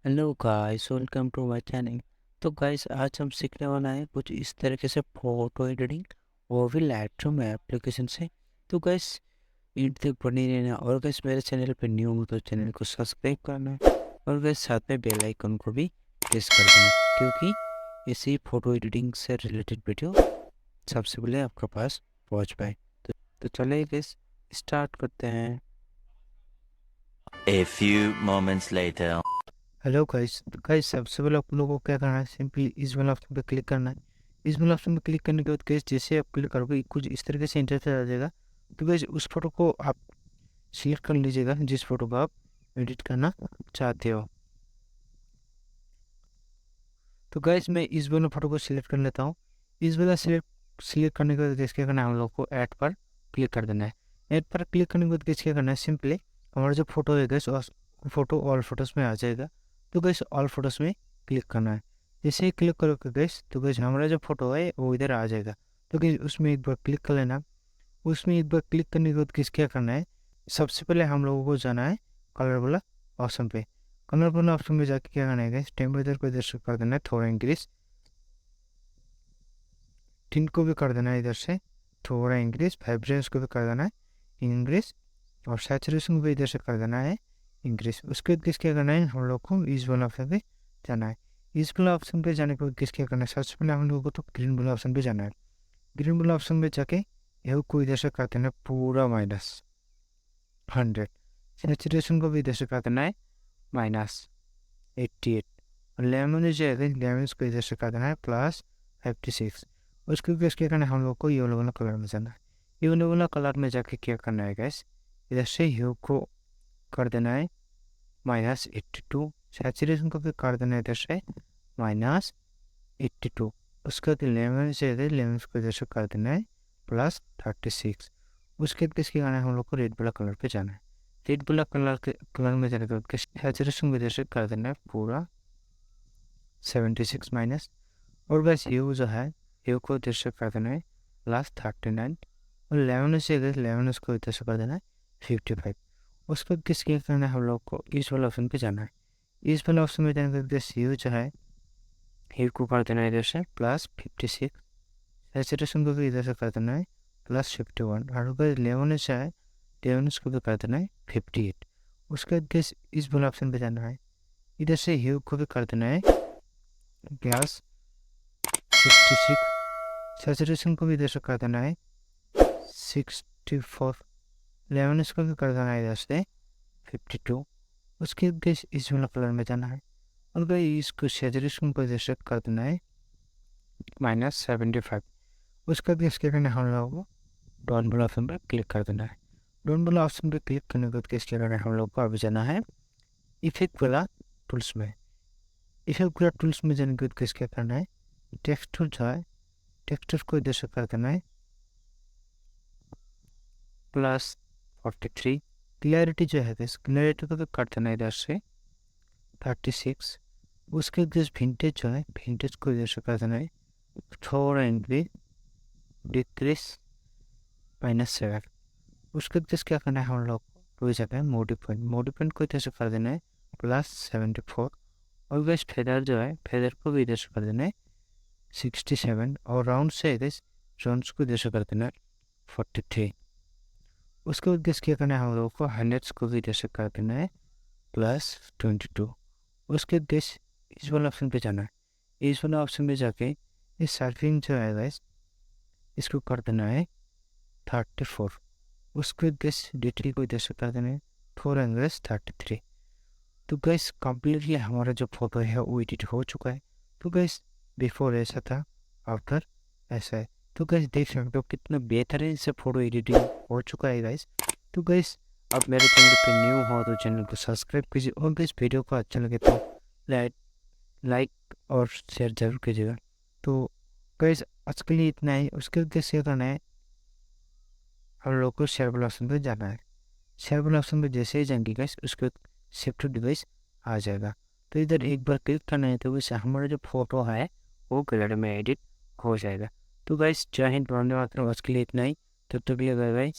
Hello guys, welcome to my channel. तो guys, आज हम सीखने वाला है कुछ इस तरीके से फोटो एडिटिंग, वो भी लाइटरूम एप्लीकेशन से। तो गाइस, एंड तक बने रहना। और गाइस, मेरे चैनल पे न्यू हो तो चैनल को सब्सक्राइब करना है। और गाइस, साथ में बेल आइकन को भी प्रेस कर देना, क्योंकि इसी फोटो एडिटिंग से रिलेटेड वीडियो सबसे पहले आपके पास पहुंच पाए। तो चलिए गाइस, स्टार्ट करते हैं। A few moments later. Hello guys, सबसे पहले आप लोगों को क्या करना है, सिंपली इस वाला ऑप्शन पे क्लिक करना है। इस वाला ऑप्शन पे क्लिक करने के बाद गाइस, जैसे आप क्लिक करोगे कुछ इस तरीके से इंटरफेस आ जाएगा। तो गाइस, उस फोटो को आप सिलेक्ट कर लीजिएगा जिस फोटो को आप एडिट करना चाहते हो। तो गाइस, मैं इस वाला फोटो को सिलेक्ट कर लेता हूँ। इस वाला सिलेक्ट करने के बाद गाइस क्या करना है, हम लोग को ऐड पर क्लिक कर देना है। ऐड पर क्लिक करने के बाद गाइस क्या करना है, सिंपली हमारा जो फोटो है गाइस, फोटो ऑल फोटोज़ में आ जाएगा। तो गाइस, ऑल फोटोज़ में क्लिक करना है। जैसे ही क्लिक करोगे गाइस, तो गाइस हमारा जो फोटो है वो इधर आ जाएगा। तो गाइस, उसमें एक बार क्लिक कर लेना। उसमें एक बार क्लिक करने के बाद गाइस क्या करना है, सबसे पहले हम लोगों को जाना है कलर वाला ऑप्शन पे। कलर वाला ऑप्शन में जाके क्या करना है गाइस, टेम्परेचर को इधर से कर देना है थोड़ा इंक्रीज। टिंट को भी कर देना है इधर से थोड़ा इंक्रीज। वाइब्रेंस को भी कर देना है इंक्रीज। और सैचुरेशन को भी इधर से कर देना है इंक्रीज। उसके बाद किस क्या करना है, हम लोग को इस वाला ऑप्शन पे जाना है। इस वाला ऑप्शन पे जाने के बाद किस क्या करना है, सबसे पहले हम लोगों को तो ग्रीन वाला ऑप्शन पे जाना है। ग्रीन वाला ऑप्शन पे जाके ये को इधर से कर देना है पूरा -100। सैचुरेशन को भी इधर से कर देना है -88। और लेमन जो है लेमन को इधर से कर देना है +56। उसके बाद क्या करना है, हम लोग को ये वाला कलर में जाना है। ये वाला कलर में जाके क्या करना है गैस, इधर से ह्यू को कर देना है -82। सैचुरेशन को भी कर देना है इधर से -82। उसके बाद लेमन से लेमन को इधर से कर देना है +36। उसके बाद किसके गाना है, हम लोग को रेड वाला कलर पे जाना है। रेड वाला कलर में जाने के बाद सैचुरेशन को इधर से कर देना है पूरा 76 और बस ह्यू जो है, ह्यू को इधर से कर देना है +39। और लेमन को इधर से कर देना है 55। उसके बाद किसके करना है, हम लोग को इस वाला ऑप्शन पे जाना है। इस वाला ऑप्शन में जाने के बाद ह्यू जो है, ह्यू को कर देना है इधर से +56। सैचुरेशन को भी इधर से कर देना है +51। और अगर लेमन है, लेमन को भी कर देना है 58। उसके बाद इस वाला ऑप्शन पे जाना है। इधर से ह्यू को भी कर देना है +66। सैचुरेशन को भी इधर से कर देना है 64। लेमन को भी कर देना है इधर से 52। उसके बाद इस वाला कलर में जाना है। और भाई इसको सैचुरेशन को इधर से कर देना है -75। उसका भी इसके करना है, हम लोगों को डॉन वाला ऑप्शन पर क्लिक कर देना है। डॉन वाला ऑप्शन पर क्लिक करने के बाद इसके करना है, हम लोग को अभी जाना है इफेक्ट वाला टूल्स में। इफेक्ट वाला टूल्स में जाने के बाद क्या करना है, टेक्सचर जो है, टेक्सचर को इधर से कर देना है +43। क्लैरिटी जो है, क्लैरिटी को भी कर देना है इधर से 36। उसके बाद विंटेज जो है, विंटेज को इधर से कर देना है थोड़ा इंक्रीज, डिक्रीज -7। उसके बाद क्या करना है, हम लोग को जगह है मोडिफाइंट को इधर से कर देना है +74। और वैसे फेदर जो है, फेदर को भी इधर से कर देना है 67। और राउंड से इधर राउंड को इधर से कर देना है 43। उसके बाद क्या करना है, हम लोगों को हंड्रेड्स को भी इधर से कर देना है +22। उसके बाद इस वाला ऑप्शन पे जाना है। इस वाला ऑप्शन पे जाके इस सर्फिंग जो है गैस, इसको कर देना है 34। उसके बाद डिटेल को इधर से कर देना है 433। तो गैस कम्प्लीटली हमारा जो फोटो है वो एडिट हो चुका है। तो गैस, बिफोर ऐसा था, आफ्टर ऐसा है। तो गैस देख सकते हो कितना बेहतरीन से फोटो एडिटिंग हो चुका है गैस। तो गैस, अब मेरे चैनल पे न्यू हो तो चैनल को सब्सक्राइब कीजिए। और गैस, वीडियो को अच्छा लगे तो लाइक और शेयर जरूर कीजिएगा। तो गैस, आज के लिए इतना ही। उसके बाद शेयर करना है, हम लोग को शेयर वाला ऑप्शन पर जाना है। शेयर वाला ऑप्शन पर जैसे ही जाएंगे गैस, उसके बाद शिफ्ट डिवाइस आ जाएगा। तो इधर एक बार क्लिक करना है, तो वैसे हमारा जो फोटो है वो कलर में एडिट हो जाएगा। तो गाइस, जय हिंद, वंदे मातरम। आज के लिए इतना ही। तब तक के लिए बाय बाय।